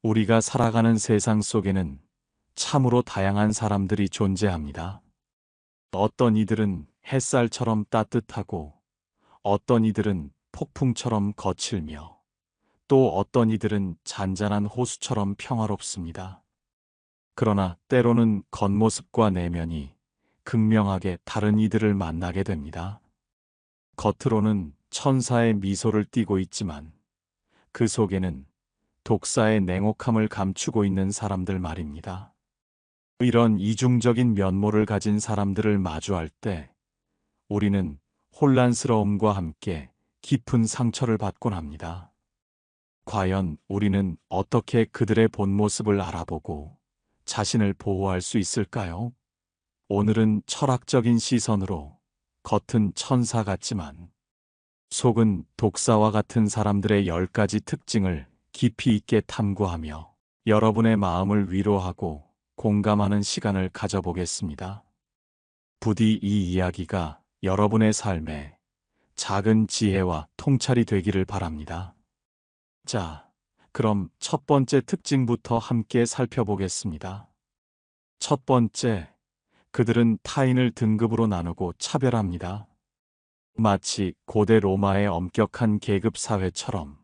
우리가 살아가는 세상 속에는 참으로 다양한 사람들이 존재합니다. 어떤 이들은 햇살처럼 따뜻하고, 어떤 이들은 폭풍처럼 거칠며, 또 어떤 이들은 잔잔한 호수처럼 평화롭습니다. 그러나 때로는 겉모습과 내면이 극명하게 다른 이들을 만나게 됩니다. 겉으로는 천사의 미소를 띠고 있지만 그 속에는 독사의 냉혹함을 감추고 있는 사람들 말입니다. 이런 이중적인 면모를 가진 사람들을 마주할 때 우리는 혼란스러움과 함께 깊은 상처를 받곤 합니다. 과연 우리는 어떻게 그들의 본 모습을 알아보고 자신을 보호할 수 있을까요? 오늘은 철학적인 시선으로 겉은 천사 같지만 속은 독사와 같은 사람들의 10가지 특징을 깊이 있게 탐구하며 여러분의 마음을 위로하고 공감하는 시간을 가져보겠습니다. 부디 이 이야기가 여러분의 삶에 작은 지혜와 통찰이 되기를 바랍니다. 자, 그럼 첫 번째 특징부터 함께 살펴보겠습니다. 첫 번째, 그들은 타인을 등급으로 나누고 차별합니다. 마치 고대 로마의 엄격한 계급 사회처럼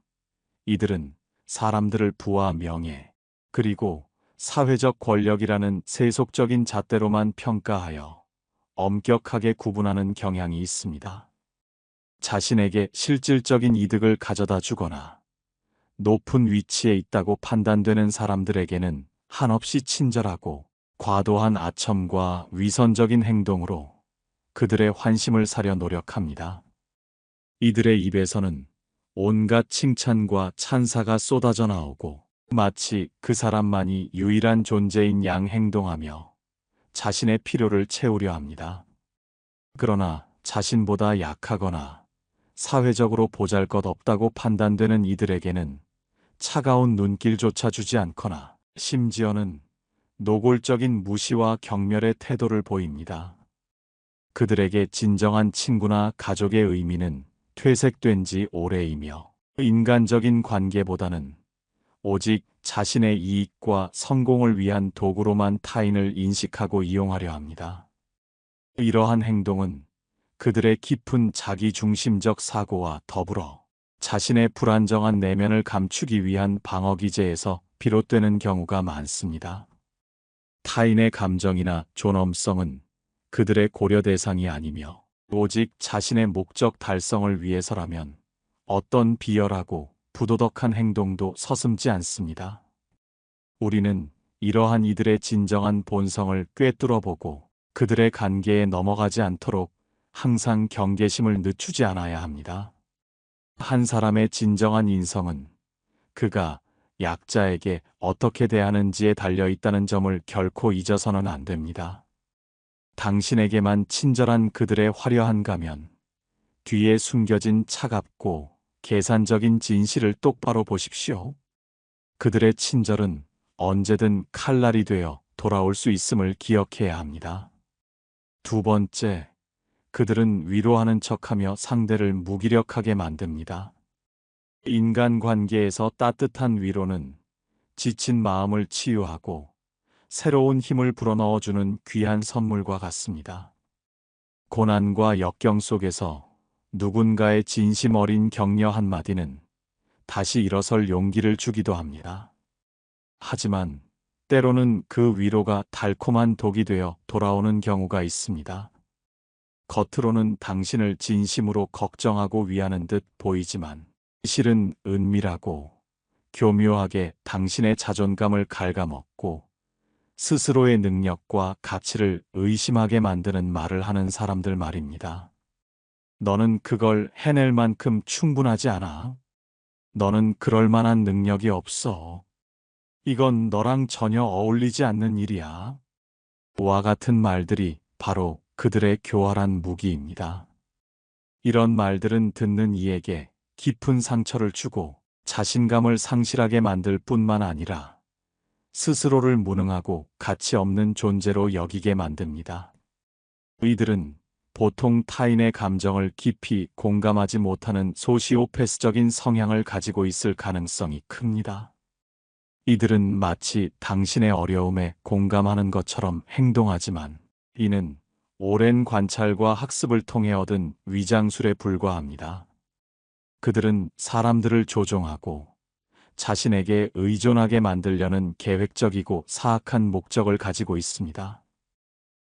이들은 사람들을 부와 명예, 그리고 사회적 권력이라는 세속적인 잣대로만 평가하여 엄격하게 구분하는 경향이 있습니다. 자신에게 실질적인 이득을 가져다 주거나 높은 위치에 있다고 판단되는 사람들에게는 한없이 친절하고 과도한 아첨과 위선적인 행동으로 그들의 환심을 사려 노력합니다. 이들의 입에서는 온갖 칭찬과 찬사가 쏟아져 나오고 마치 그 사람만이 유일한 존재인 양 행동하며 자신의 필요를 채우려 합니다. 그러나 자신보다 약하거나 사회적으로 보잘것없다고 판단되는 이들에게는 차가운 눈길조차 주지 않거나 심지어는 노골적인 무시와 경멸의 태도를 보입니다. 그들에게 진정한 친구나 가족의 의미는 퇴색된 지 오래이며 인간적인 관계보다는 오직 자신의 이익과 성공을 위한 도구로만 타인을 인식하고 이용하려 합니다. 이러한 행동은 그들의 깊은 자기중심적 사고와 더불어 자신의 불안정한 내면을 감추기 위한 방어기제에서 비롯되는 경우가 많습니다. 타인의 감정이나 존엄성은 그들의 고려 대상이 아니며 오직 자신의 목적 달성을 위해서라면 어떤 비열하고 부도덕한 행동도 서슴지 않습니다. 우리는 이러한 이들의 진정한 본성을 꿰뚫어 보고 그들의 관계에 넘어가지 않도록 항상 경계심을 늦추지 않아야 합니다. 한 사람의 진정한 인성은 그가 약자에게 어떻게 대하는지에 달려 있다는 점을 결코 잊어서는 안 됩니다. 당신에게만 친절한 그들의 화려한 가면, 뒤에 숨겨진 차갑고 계산적인 진실을 똑바로 보십시오. 그들의 친절은 언제든 칼날이 되어 돌아올 수 있음을 기억해야 합니다. 두 번째, 그들은 위로하는 척하며 상대를 무기력하게 만듭니다. 인간관계에서 따뜻한 위로는 지친 마음을 치유하고 새로운 힘을 불어넣어주는 귀한 선물과 같습니다. 고난과 역경 속에서 누군가의 진심 어린 격려 한마디는 다시 일어설 용기를 주기도 합니다. 하지만 때로는 그 위로가 달콤한 독이 되어 돌아오는 경우가 있습니다. 겉으로는 당신을 진심으로 걱정하고 위하는 듯 보이지만 실은 은밀하고 교묘하게 당신의 자존감을 갉아먹고 스스로의 능력과 가치를 의심하게 만드는 말을 하는 사람들 말입니다. 너는 그걸 해낼 만큼 충분하지 않아. 너는 그럴 만한 능력이 없어. 이건 너랑 전혀 어울리지 않는 일이야. 와 같은 말들이 바로 그들의 교활한 무기입니다. 이런 말들은 듣는 이에게 깊은 상처를 주고 자신감을 상실하게 만들 뿐만 아니라 스스로를 무능하고 가치 없는 존재로 여기게 만듭니다. 이들은 보통 타인의 감정을 깊이 공감하지 못하는 소시오패스적인 성향을 가지고 있을 가능성이 큽니다. 이들은 마치 당신의 어려움에 공감하는 것처럼 행동하지만 이는 오랜 관찰과 학습을 통해 얻은 위장술에 불과합니다. 그들은 사람들을 조종하고 자신에게 의존하게 만들려는 계획적이고 사악한 목적을 가지고 있습니다.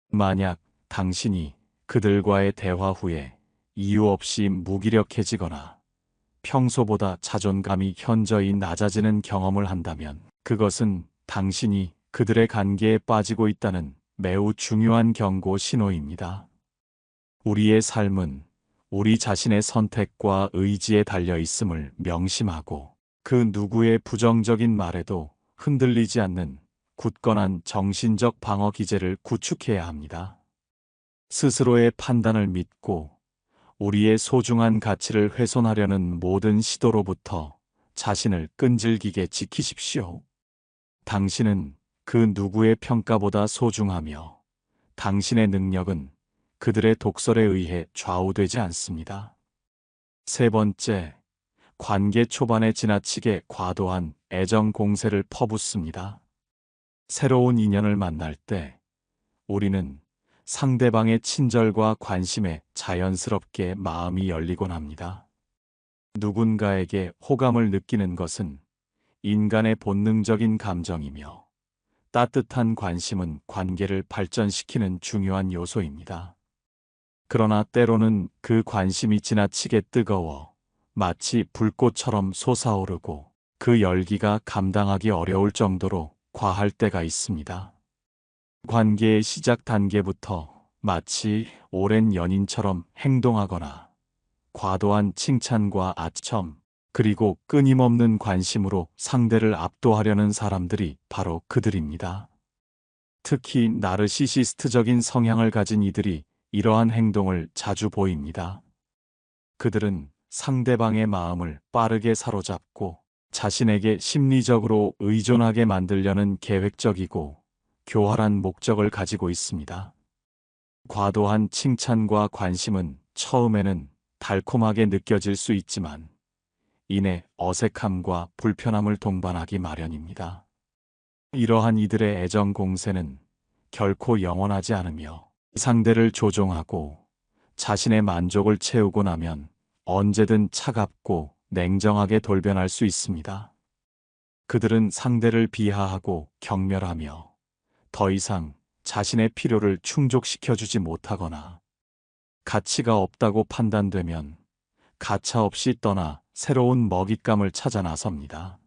만약 당신이 그들과의 대화 후에 이유 없이 무기력해지거나 평소보다 자존감이 현저히 낮아지는 경험을 한다면 그것은 당신이 그들의 관계에 빠지고 있다는 매우 중요한 경고 신호입니다. 우리의 삶은 우리 자신의 선택과 의지에 달려 있음을 명심하고 그 누구의 부정적인 말에도 흔들리지 않는 굳건한 정신적 방어 기제를 구축해야 합니다. 스스로의 판단을 믿고 우리의 소중한 가치를 훼손하려는 모든 시도로부터 자신을 끈질기게 지키십시오. 당신은 그 누구의 평가보다 소중하며 당신의 능력은 그들의 독설에 의해 좌우되지 않습니다. 세 번째, 관계 초반에 지나치게 과도한 애정 공세를 퍼붓습니다. 새로운 인연을 만날 때 우리는 상대방의 친절과 관심에 자연스럽게 마음이 열리곤 합니다. 누군가에게 호감을 느끼는 것은 인간의 본능적인 감정이며 따뜻한 관심은 관계를 발전시키는 중요한 요소입니다. 그러나 때로는 그 관심이 지나치게 뜨거워 마치 불꽃처럼 솟아오르고 그 열기가 감당하기 어려울 정도로 과할 때가 있습니다. 관계의 시작 단계부터 마치 오랜 연인처럼 행동하거나 과도한 칭찬과 아첨, 그리고 끊임없는 관심으로 상대를 압도하려는 사람들이 바로 그들입니다. 특히 나르시시스트적인 성향을 가진 이들이 이러한 행동을 자주 보입니다. 그들은 상대방의 마음을 빠르게 사로잡고 자신에게 심리적으로 의존하게 만들려는 계획적이고 교활한 목적을 가지고 있습니다. 과도한 칭찬과 관심은 처음에는 달콤하게 느껴질 수 있지만 이내 어색함과 불편함을 동반하기 마련입니다. 이러한 이들의 애정 공세는 결코 영원하지 않으며 상대를 조종하고 자신의 만족을 채우고 나면 언제든 차갑고 냉정하게 돌변할 수 있습니다. 그들은 상대를 비하하고 경멸하며 더 이상 자신의 필요를 충족시켜주지 못하거나 가치가 없다고 판단되면 가차없이 떠나 새로운 먹잇감을 찾아 나섭니다.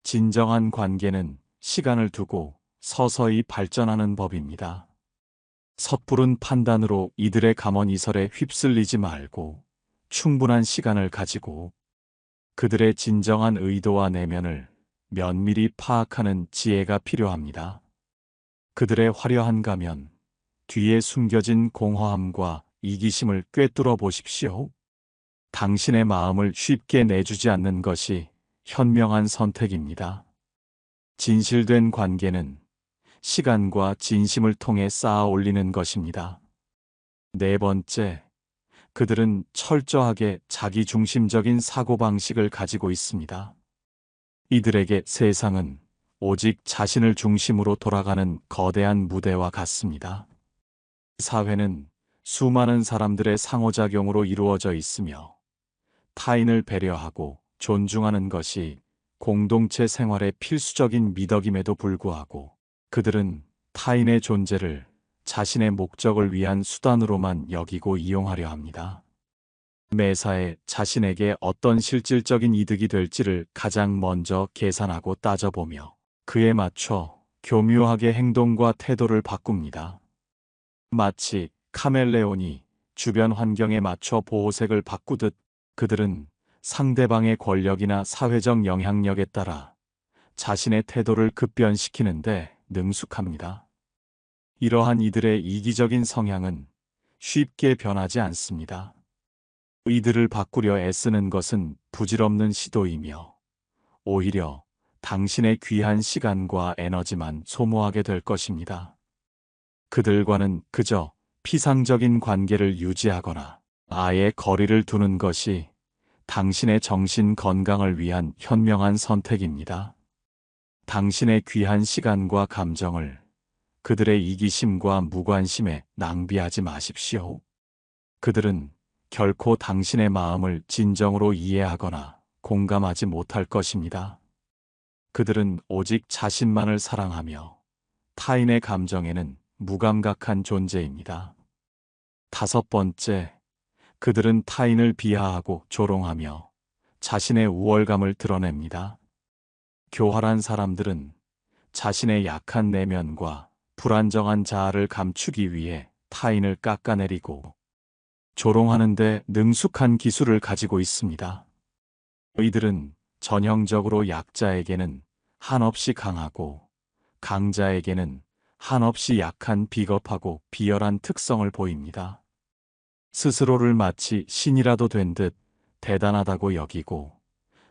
진정한 관계는 시간을 두고 서서히 발전하는 법입니다. 섣부른 판단으로 이들의 감언이설에 휩쓸리지 말고 충분한 시간을 가지고 그들의 진정한 의도와 내면을 면밀히 파악하는 지혜가 필요합니다. 그들의 화려한 가면, 뒤에 숨겨진 공허함과 이기심을 꿰뚫어 보십시오. 당신의 마음을 쉽게 내주지 않는 것이 현명한 선택입니다. 진실된 관계는 시간과 진심을 통해 쌓아 올리는 것입니다. 네 번째, 그들은 철저하게 자기중심적인 사고방식을 가지고 있습니다. 이들에게 세상은 오직 자신을 중심으로 돌아가는 거대한 무대와 같습니다. 사회는 수많은 사람들의 상호작용으로 이루어져 있으며 타인을 배려하고 존중하는 것이 공동체 생활의 필수적인 미덕임에도 불구하고 그들은 타인의 존재를 자신의 목적을 위한 수단으로만 여기고 이용하려 합니다. 매사에 자신에게 어떤 실질적인 이득이 될지를 가장 먼저 계산하고 따져보며 그에 맞춰 교묘하게 행동과 태도를 바꿉니다. 마치 카멜레온이 주변 환경에 맞춰 보호색을 바꾸듯 그들은 상대방의 권력이나 사회적 영향력에 따라 자신의 태도를 급변시키는데 능숙합니다. 이러한 이들의 이기적인 성향은 쉽게 변하지 않습니다. 이들을 바꾸려 애쓰는 것은 부질없는 시도이며 오히려 당신의 귀한 시간과 에너지만 소모하게 될 것입니다. 그들과는 그저 피상적인 관계를 유지하거나 아예 거리를 두는 것이 당신의 정신 건강을 위한 현명한 선택입니다. 당신의 귀한 시간과 감정을 그들의 이기심과 무관심에 낭비하지 마십시오. 그들은 결코 당신의 마음을 진정으로 이해하거나 공감하지 못할 것입니다. 그들은 오직 자신만을 사랑하며 타인의 감정에는 무감각한 존재입니다. 다섯 번째, 그들은 타인을 비하하고 조롱하며 자신의 우월감을 드러냅니다. 교활한 사람들은 자신의 약한 내면과 불안정한 자아를 감추기 위해 타인을 깎아내리고 조롱하는 데 능숙한 기술을 가지고 있습니다. 이들은 전형적으로 약자에게는 한없이 강하고 강자에게는 한없이 약한 비겁하고 비열한 특성을 보입니다. 스스로를 마치 신이라도 된 듯 대단하다고 여기고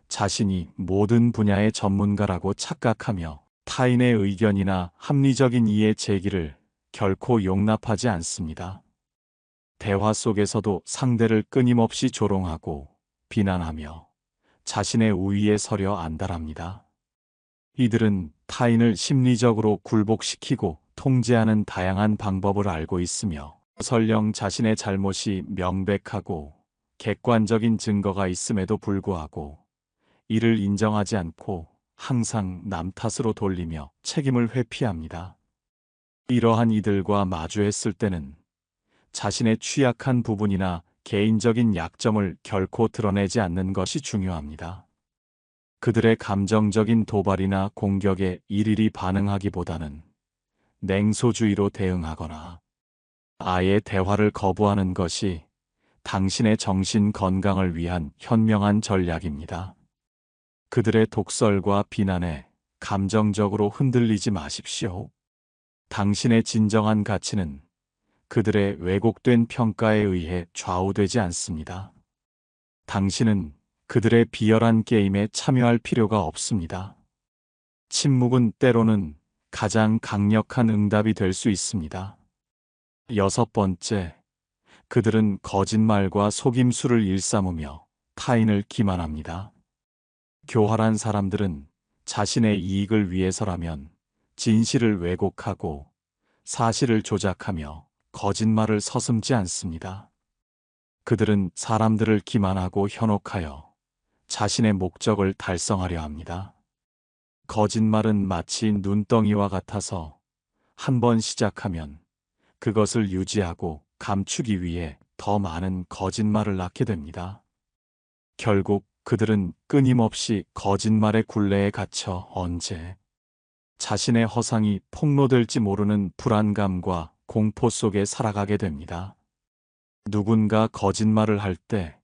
자신이 모든 분야의 전문가라고 착각하며 타인의 의견이나 합리적인 이해 제기를 결코 용납하지 않습니다. 대화 속에서도 상대를 끊임없이 조롱하고 비난하며 자신의 우위에 서려 안달합니다. 이들은 타인을 심리적으로 굴복시키고 통제하는 다양한 방법을 알고 있으며 설령 자신의 잘못이 명백하고 객관적인 증거가 있음에도 불구하고 이를 인정하지 않고 항상 남 탓으로 돌리며 책임을 회피합니다. 이러한 이들과 마주했을 때는 자신의 취약한 부분이나 개인적인 약점을 결코 드러내지 않는 것이 중요합니다. 그들의 감정적인 도발이나 공격에 일일이 반응하기보다는 냉소주의로 대응하거나 아예 대화를 거부하는 것이 당신의 정신 건강을 위한 현명한 전략입니다. 그들의 독설과 비난에 감정적으로 흔들리지 마십시오. 당신의 진정한 가치는 그들의 왜곡된 평가에 의해 좌우되지 않습니다. 당신은 그들의 비열한 게임에 참여할 필요가 없습니다. 침묵은 때로는 가장 강력한 응답이 될 수 있습니다. 여섯 번째, 그들은 거짓말과 속임수를 일삼으며 타인을 기만합니다. 교활한 사람들은 자신의 이익을 위해서라면 진실을 왜곡하고 사실을 조작하며 거짓말을 서슴지 않습니다. 그들은 사람들을 기만하고 현혹하여 자신의 목적을 달성하려 합니다. 거짓말은 마치 눈덩이와 같아서 한 번 시작하면 그것을 유지하고 감추기 위해 더 많은 거짓말을 낳게 됩니다. 결국 그들은 끊임없이 거짓말의 굴레에 갇혀 언제 자신의 허상이 폭로될지 모르는 불안감과 공포 속에 살아가게 됩니다. 누군가 거짓말을 할 때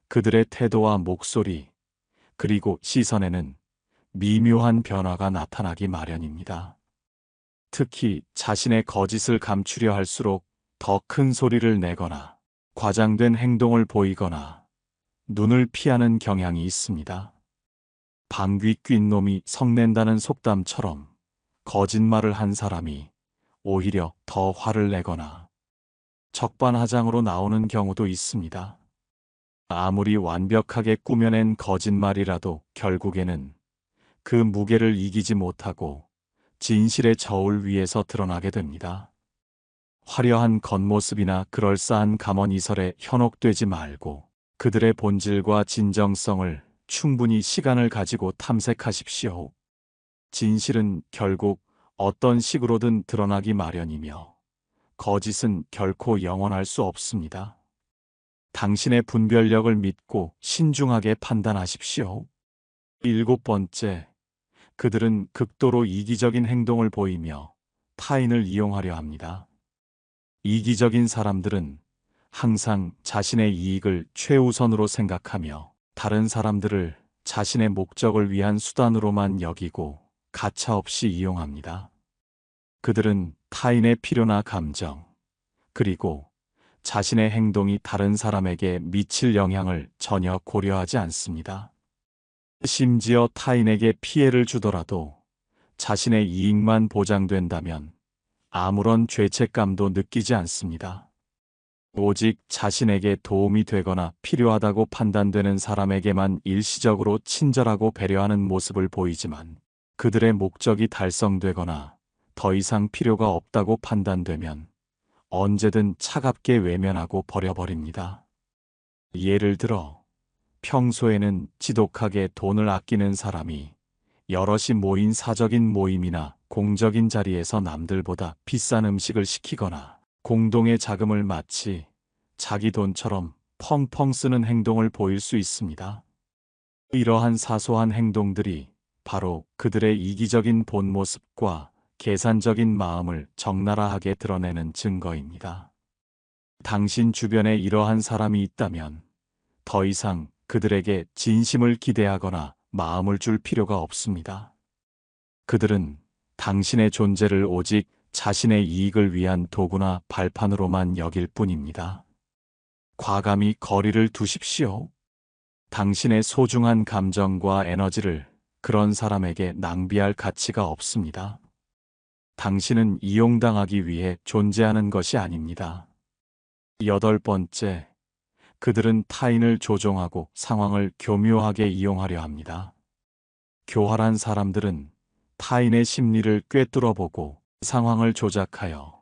그들의 태도와 목소리, 그리고 시선에는 미묘한 변화가 나타나기 마련입니다. 특히 자신의 거짓을 감추려 할수록 더 큰 소리를 내거나 과장된 행동을 보이거나 눈을 피하는 경향이 있습니다. 방귀 뀐 놈이 성낸다는 속담처럼 거짓말을 한 사람이 오히려 더 화를 내거나 적반하장으로 나오는 경우도 있습니다. 아무리 완벽하게 꾸며낸 거짓말이라도 결국에는 그 무게를 이기지 못하고 진실의 저울 위에서 드러나게 됩니다. 화려한 겉모습이나 그럴싸한 감언이설에 현혹되지 말고 그들의 본질과 진정성을 충분히 시간을 가지고 탐색하십시오. 진실은 결국 어떤 식으로든 드러나기 마련이며 거짓은 결코 영원할 수 없습니다. 당신의 분별력을 믿고 신중하게 판단하십시오. 일곱 번째, 그들은 극도로 이기적인 행동을 보이며 타인을 이용하려 합니다. 이기적인 사람들은 항상 자신의 이익을 최우선으로 생각하며 다른 사람들을 자신의 목적을 위한 수단으로만 여기고 가차없이 이용합니다. 그들은 타인의 필요나 감정, 그리고 자신의 행동이 다른 사람에게 미칠 영향을 전혀 고려하지 않습니다. 심지어 타인에게 피해를 주더라도 자신의 이익만 보장된다면 아무런 죄책감도 느끼지 않습니다. 오직 자신에게 도움이 되거나 필요하다고 판단되는 사람에게만 일시적으로 친절하고 배려하는 모습을 보이지만 그들의 목적이 달성되거나 더 이상 필요가 없다고 판단되면 언제든 차갑게 외면하고 버려버립니다. 예를 들어 평소에는 지독하게 돈을 아끼는 사람이 여럿이 모인 사적인 모임이나 공적인 자리에서 남들보다 비싼 음식을 시키거나 공동의 자금을 마치 자기 돈처럼 펑펑 쓰는 행동을 보일 수 있습니다. 이러한 사소한 행동들이 바로 그들의 이기적인 본 모습과 계산적인 마음을 적나라하게 드러내는 증거입니다. 당신 주변에 이러한 사람이 있다면 더 이상 그들에게 진심을 기대하거나 마음을 줄 필요가 없습니다. 그들은 당신의 존재를 오직 자신의 이익을 위한 도구나 발판으로만 여길 뿐입니다. 과감히 거리를 두십시오. 당신의 소중한 감정과 에너지를 그런 사람에게 낭비할 가치가 없습니다. 당신은 이용당하기 위해 존재하는 것이 아닙니다. 8번째, 그들은 타인을 조종하고 상황을 교묘하게 이용하려 합니다. 교활한 사람들은 타인의 심리를 꿰뚫어보고 상황을 조작하여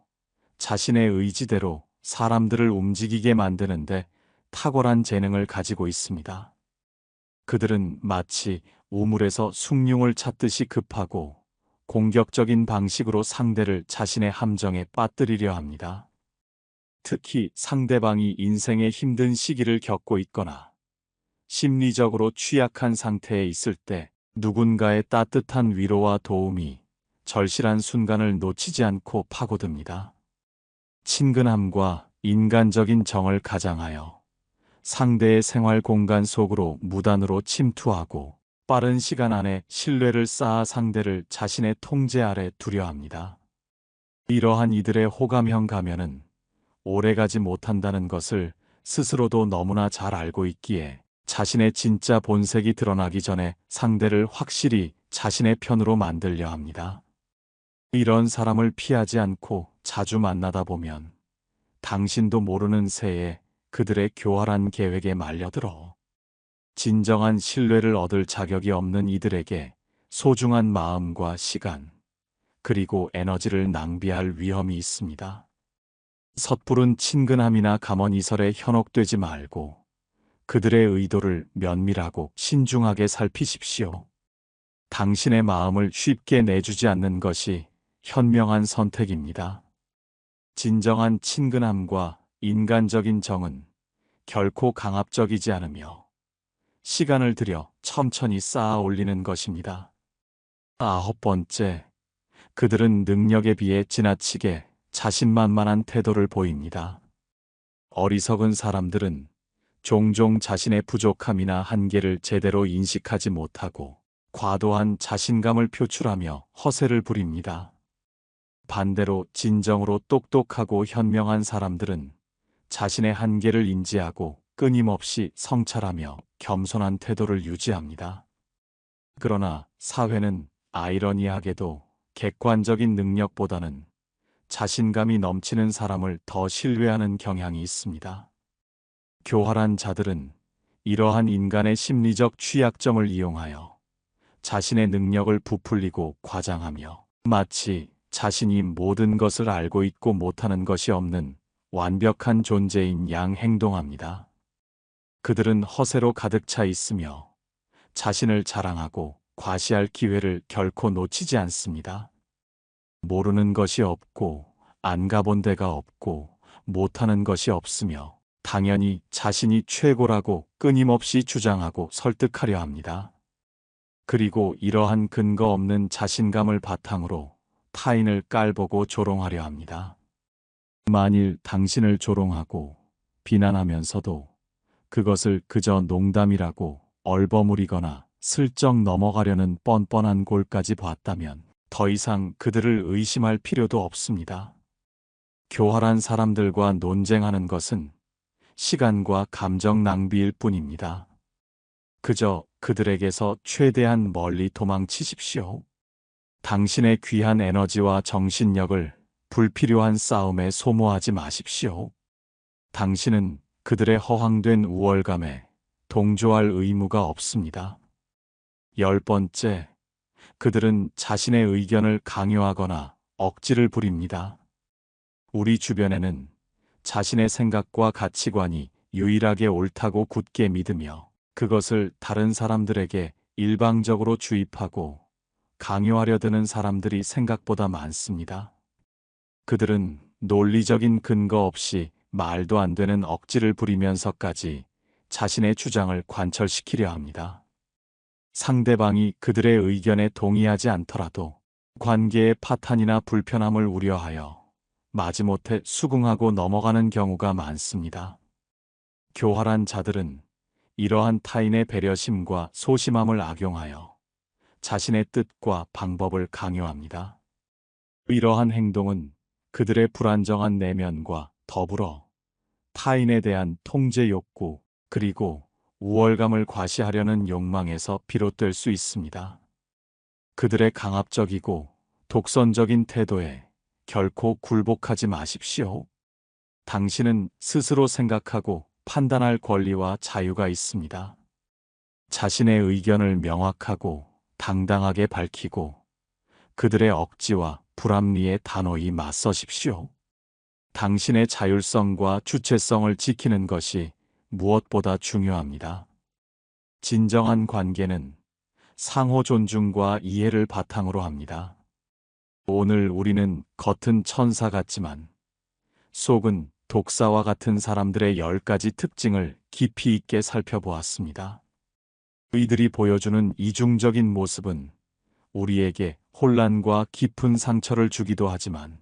자신의 의지대로 사람들을 움직이게 만드는데 탁월한 재능을 가지고 있습니다. 그들은 마치 우물에서 숭늉을 찾듯이 급하고 공격적인 방식으로 상대를 자신의 함정에 빠뜨리려 합니다. 특히 상대방이 인생의 힘든 시기를 겪고 있거나 심리적으로 취약한 상태에 있을 때 누군가의 따뜻한 위로와 도움이 절실한 순간을 놓치지 않고 파고듭니다. 친근함과 인간적인 정을 가장하여 상대의 생활 공간 속으로 무단으로 침투하고 빠른 시간 안에 신뢰를 쌓아 상대를 자신의 통제 아래 두려 합니다. 이러한 이들의 호감형 가면은 오래가지 못한다는 것을 스스로도 너무나 잘 알고 있기에 자신의 진짜 본색이 드러나기 전에 상대를 확실히 자신의 편으로 만들려 합니다. 이런 사람을 피하지 않고 자주 만나다 보면 당신도 모르는 새에 그들의 교활한 계획에 말려들어 진정한 신뢰를 얻을 자격이 없는 이들에게 소중한 마음과 시간, 그리고 에너지를 낭비할 위험이 있습니다. 섣부른 친근함이나 감언이설에 현혹되지 말고 그들의 의도를 면밀하고 신중하게 살피십시오. 당신의 마음을 쉽게 내주지 않는 것이 현명한 선택입니다. 진정한 친근함과 인간적인 정은 결코 강압적이지 않으며 시간을 들여 천천히 쌓아 올리는 것입니다. 9번째, 그들은 능력에 비해 지나치게 자신만만한 태도를 보입니다. 어리석은 사람들은 종종 자신의 부족함이나 한계를 제대로 인식하지 못하고 과도한 자신감을 표출하며 허세를 부립니다. 반대로 진정으로 똑똑하고 현명한 사람들은 자신의 한계를 인지하고 끊임없이 성찰하며 겸손한 태도를 유지합니다. 그러나 사회는 아이러니하게도 객관적인 능력보다는 자신감이 넘치는 사람을 더 신뢰하는 경향이 있습니다. 교활한 자들은 이러한 인간의 심리적 취약점을 이용하여 자신의 능력을 부풀리고 과장하며 마치 자신이 모든 것을 알고 있고 못하는 것이 없는 완벽한 존재인 양 행동합니다. 그들은 허세로 가득 차 있으며 자신을 자랑하고 과시할 기회를 결코 놓치지 않습니다. 모르는 것이 없고 안 가본 데가 없고 못하는 것이 없으며 당연히 자신이 최고라고 끊임없이 주장하고 설득하려 합니다. 그리고 이러한 근거 없는 자신감을 바탕으로 타인을 깔보고 조롱하려 합니다. 만일 당신을 조롱하고 비난하면서도 그것을 그저 농담이라고 얼버무리거나 슬쩍 넘어가려는 뻔뻔한 골까지 봤다면 더 이상 그들을 의심할 필요도 없습니다. 교활한 사람들과 논쟁하는 것은 시간과 감정 낭비일 뿐입니다. 그저 그들에게서 최대한 멀리 도망치십시오. 당신의 귀한 에너지와 정신력을 불필요한 싸움에 소모하지 마십시오. 당신은 그들의 허황된 우월감에 동조할 의무가 없습니다. 10번째, 그들은 자신의 의견을 강요하거나 억지를 부립니다. 우리 주변에는 자신의 생각과 가치관이 유일하게 옳다고 굳게 믿으며 그것을 다른 사람들에게 일방적으로 주입하고 강요하려 드는 사람들이 생각보다 많습니다. 그들은 논리적인 근거 없이 말도 안 되는 억지를 부리면서까지 자신의 주장을 관철시키려 합니다. 상대방이 그들의 의견에 동의하지 않더라도 관계의 파탄이나 불편함을 우려하여 마지못해 수긍하고 넘어가는 경우가 많습니다. 교활한 자들은 이러한 타인의 배려심과 소심함을 악용하여 자신의 뜻과 방법을 강요합니다. 이러한 행동은 그들의 불안정한 내면과 더불어 타인에 대한 통제 욕구 그리고 우월감을 과시하려는 욕망에서 비롯될 수 있습니다. 그들의 강압적이고 독선적인 태도에 결코 굴복하지 마십시오. 당신은 스스로 생각하고 판단할 권리와 자유가 있습니다. 자신의 의견을 명확하고 당당하게 밝히고 그들의 억지와 불합리에 단호히 맞서십시오. 당신의 자율성과 주체성을 지키는 것이 무엇보다 중요합니다. 진정한 관계는 상호 존중과 이해를 바탕으로 합니다. 오늘 우리는 겉은 천사 같지만 속은 독사와 같은 사람들의 10가지 특징을 깊이 있게 살펴보았습니다. 이들이 보여주는 이중적인 모습은 우리에게 혼란과 깊은 상처를 주기도 하지만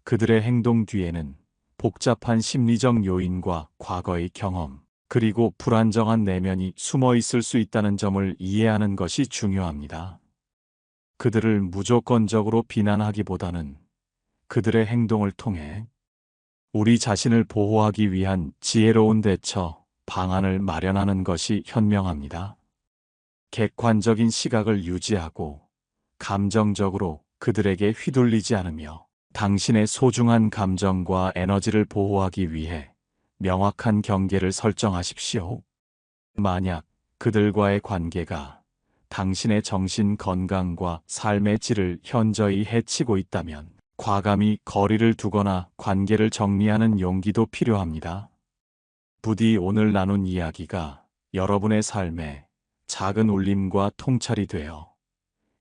그들의 행동 뒤에는 복잡한 심리적 요인과 과거의 경험, 그리고 불안정한 내면이 숨어 있을 수 있다는 점을 이해하는 것이 중요합니다. 그들을 무조건적으로 비난하기보다는 그들의 행동을 통해 우리 자신을 보호하기 위한 지혜로운 대처, 방안을 마련하는 것이 현명합니다. 객관적인 시각을 유지하고 감정적으로 그들에게 휘둘리지 않으며 당신의 소중한 감정과 에너지를 보호하기 위해 명확한 경계를 설정하십시오. 만약 그들과의 관계가 당신의 정신 건강과 삶의 질을 현저히 해치고 있다면 과감히 거리를 두거나 관계를 정리하는 용기도 필요합니다. 부디 오늘 나눈 이야기가 여러분의 삶에 작은 울림과 통찰이 되어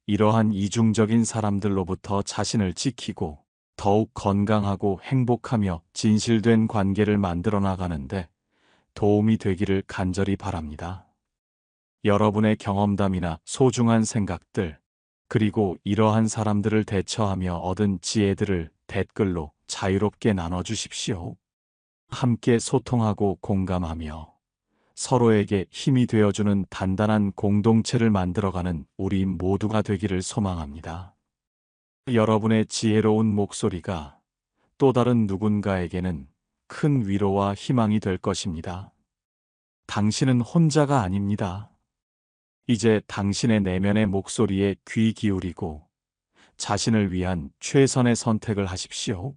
이러한 이중적인 사람들로부터 자신을 지키고 더욱 건강하고 행복하며 진실된 관계를 만들어 나가는데 도움이 되기를 간절히 바랍니다. 여러분의 경험담이나 소중한 생각들, 그리고 이러한 사람들을 대처하며 얻은 지혜들을 댓글로 자유롭게 나눠주십시오. 함께 소통하고 공감하며 서로에게 힘이 되어주는 단단한 공동체를 만들어가는 우리 모두가 되기를 소망합니다. 여러분의 지혜로운 목소리가 또 다른 누군가에게는 큰 위로와 희망이 될 것입니다. 당신은 혼자가 아닙니다. 이제 당신의 내면의 목소리에 귀 기울이고 자신을 위한 최선의 선택을 하십시오.